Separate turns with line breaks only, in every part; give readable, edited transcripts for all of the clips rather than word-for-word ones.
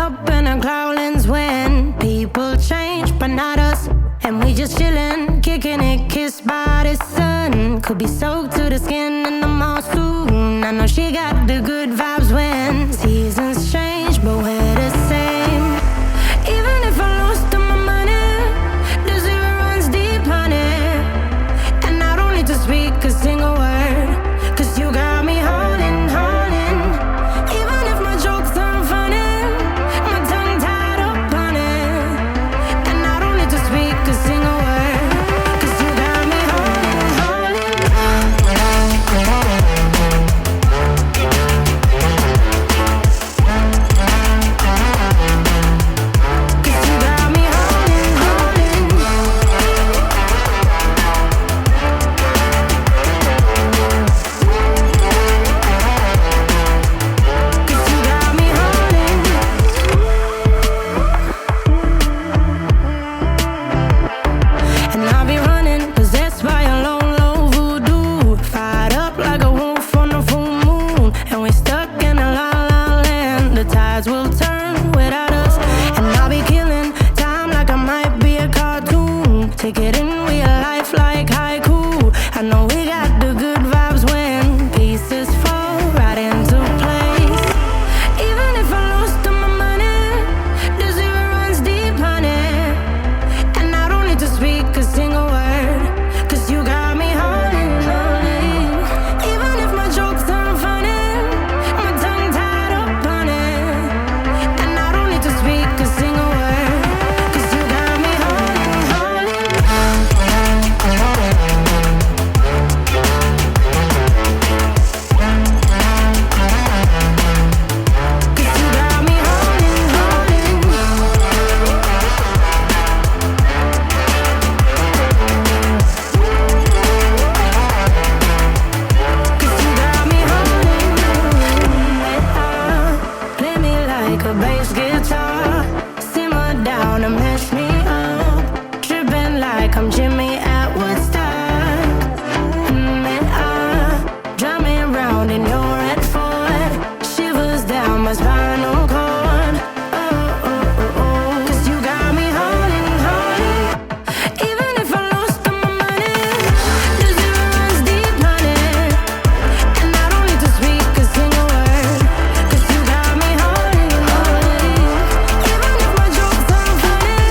up in our cloudlands when people change, but not us. And we just chillin', kicking it, kissed by the sun. Could be soaked to the skin in the mall soon. I know she got the good vibes when seasons change, but we're the same. Even if I lost all my money, the zero runs deep, honey. And I don't need to speak a single word, 'cause you got me holding, holding. Even if my jokes aren't funny, my tongue tied up on it. And I don't need to speak a single word, 'cause you got me holding, holding. 'Cause you got me holding, holding. 'Cause you got me holding. And I'll be running, possessed by a low, low voodoo. Fired up like a wolf on the full moon. And we're stuck in a la la land. The tides will turn without us. And I'll be killing time like I might be a cartoon. Take it in real life like haiku. I know we got the good vibes when pieces fall right into place. Even if I lost all my money, the zero runs deep, honey. And I don't need to speak a single word, 'cause you got me holding, holding. Even if my jokes aren't funny, my tongue tied up on it. And I don't need to speak a single word, 'cause you got me holding, holding. 'Cause you got me holding, holding. 'Cause you got me holding. Play me like a bass guitar, simmer down and mash me up, tripping like I'm Jimmy at Woodstock. Drive me around in your red Ford, shivers down my spinal cord. Oh, oh, oh, oh. 'Cause you got me holding, holding. Even if I lost all my money, the zero runs deep, honey. And I don't need to speak a single word, 'cause you got me holding, holding. Even if my jokes aren't funny,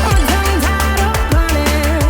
my tongue tied up on it.